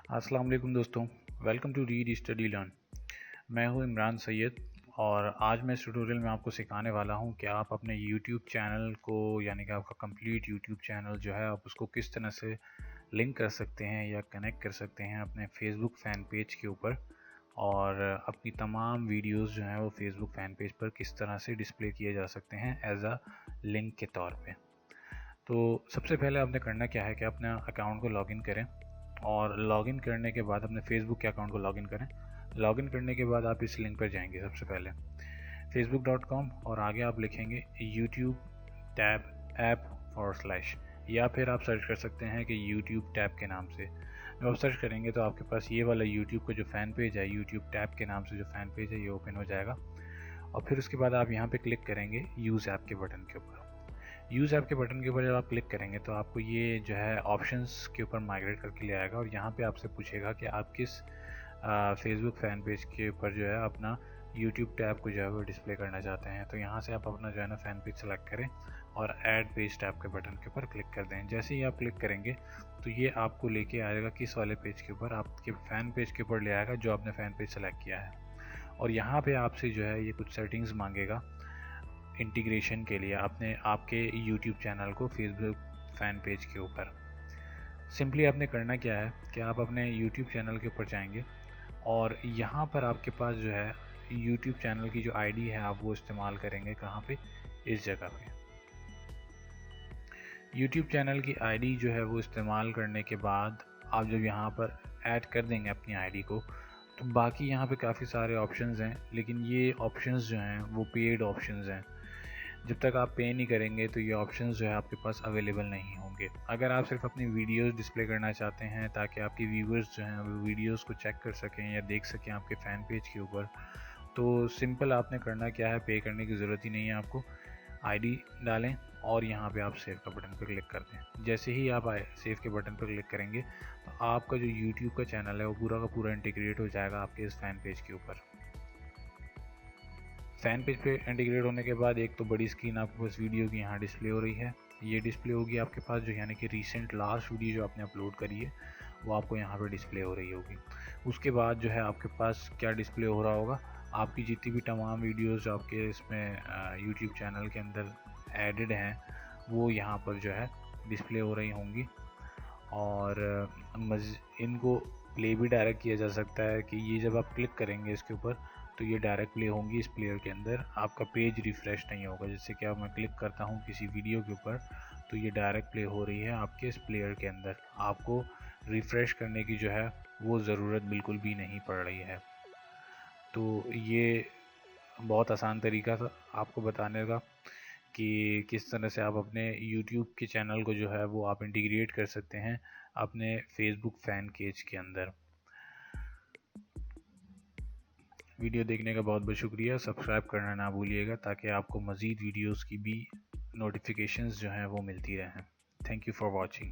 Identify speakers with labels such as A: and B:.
A: अस्सलाम वालेकुम दोस्तों, welcome to read study learn. मैं हूं इमरान सैयद और आज मैं इस ट्यूटोरियल में आपको सिखाने वाला हूं कि आप अपने YouTube चैनल को यानी कि आपका कंप्लीट YouTube चैनल जो है आप उसको किस तरह से लिंक कर सकते हैं या कनेक्ट कर सकते हैं अपने Facebook फ़ैन पेज के ऊपर, और अपनी तमाम वीडियोस जो हैं वो Facebook फ़ैन पेज पर किस तरह से डिस्प्ले किए जा सकते हैं एज अ लिंक के तौर पे। तो सबसे पहले आपने करना क्या है कि अपने अकाउंट को लॉगिन करें और लॉगिन करने के बाद अपने फेसबुक के अकाउंट को लॉगिन करें। लॉगिन करने के बाद आप इस लिंक पर जाएंगे सबसे पहले facebook.com और आगे आप लिखेंगे YouTube टैब ऐप / या फिर आप सर्च कर सकते हैं कि YouTube टैब के नाम से। जब आप सर्च करेंगे तो आपके पास ये वाला YouTube का जो फ़ैन पेज है, YouTube टैब के नाम से जो फ़ैन पेज है, ये ओपन हो जाएगा। और फिर उसके बाद आप यहाँ पे क्लिक करेंगे यूज़ ऐप के बटन के ऊपर। यूज़ ऐप के बटन के ऊपर जब आप क्लिक करेंगे तो आपको ये जो है ऑप्शंस के ऊपर माइग्रेट करके ले आएगा और यहाँ पे आपसे पूछेगा कि आप किस फेसबुक फ़ैन पेज के ऊपर जो है अपना यूट्यूब टैब को जो है वो डिस्प्ले करना चाहते हैं। तो यहाँ से आप अपना जो है ना फ़ैन पेज सेलेक्ट करें और ऐड पेज टैब के बटन के ऊपर क्लिक कर दें। जैसे ही आप क्लिक करेंगे तो ये आपको लेके आएगा किस वाले पेज के ऊपर, आपके फ़ैन पेज के ऊपर ले आएगा जो आपने फ़ैन पेज सेलेक्ट किया है। और यहाँ पे आपसे जो है ये कुछ सेटिंग्स मांगेगा इंटीग्रेशन के लिए आपने आपके YouTube चैनल को फेसबुक फ़ैन पेज के ऊपर। सिंपली आपने करना क्या है कि आप अपने YouTube चैनल के ऊपर जाएंगे और यहाँ पर आपके पास जो है YouTube चैनल की जो आईडी है आप वो इस्तेमाल करेंगे। कहाँ पे? इस जगह पे YouTube चैनल की आईडी जो है वो इस्तेमाल करने के बाद आप जब यहाँ पर ऐड कर देंगे अपनी आईडी को, तो बाकी यहाँ पे काफ़ी सारे ऑप्शंस हैं, लेकिन ये ऑप्शंस जो हैं वो पेड ऑप्शंस हैं। जब तक आप पे नहीं करेंगे तो ये ऑप्शंस जो है आपके पास अवेलेबल नहीं होंगे। अगर आप सिर्फ अपनी वीडियोस डिस्प्ले करना चाहते हैं ताकि आपके व्यूवर्स जो हैं वो वीडियोस को चेक कर सकें या देख सकें आपके फ़ैन पेज के ऊपर, तो सिंपल आपने करना क्या है, पे करने की ज़रूरत ही नहीं है आपको। आईडी डालें और यहाँ पे आप सेव का बटन पर क्लिक कर दें। जैसे ही आप सेव के बटन पर क्लिक करेंगे तो आपका जो यूट्यूब का चैनल है वो पूरा का पूरा इंटीग्रेट हो जाएगा आपके इस फ़ैन पेज के ऊपर। फ़ैन पेज पे इंटीग्रेट होने के बाद एक तो बड़ी स्क्रीन आपके पास वीडियो की यहाँ डिस्प्ले हो रही है। ये डिस्प्ले होगी आपके पास जो यानी कि रीसेंट लास्ट वीडियो जो आपने अपलोड करी है वो आपको यहाँ पे डिस्प्ले हो रही होगी। उसके बाद जो है आपके पास क्या डिस्प्ले हो रहा होगा, आपकी जितनी भी तमाम वीडियोस जो आपके इसमें यूट्यूब चैनल के अंदर एडेड हैं वो यहाँ पर जो है डिस्प्ले हो रही होंगी। और इनको प्ले भी डायरेक्ट किया जा सकता है कि ये जब आप क्लिक करेंगे इसके ऊपर तो ये डायरेक्ट प्ले होंगी इस प्लेयर के अंदर, आपका पेज रिफ़्रेश नहीं होगा। जैसे कि अब मैं क्लिक करता हूँ किसी वीडियो के ऊपर तो ये डायरेक्ट प्ले हो रही है आपके इस प्लेयर के अंदर, आपको रिफ़्रेश करने की जो है वो ज़रूरत बिल्कुल भी नहीं पड़ रही है। तो ये बहुत आसान तरीका था आपको बताने का कि किस तरह से आप अपने YouTube के चैनल को जो है वो आप इंटीग्रेट कर सकते हैं अपने फेसबुक फ़ैन पेज के अंदर। वीडियो देखने का बहुत बहुत शुक्रिया। सब्सक्राइब करना ना भूलिएगा ताकि आपको मज़ीद वीडियोस की भी नोटिफिकेशंस जो हैं वो मिलती रहें। Thank you for watching.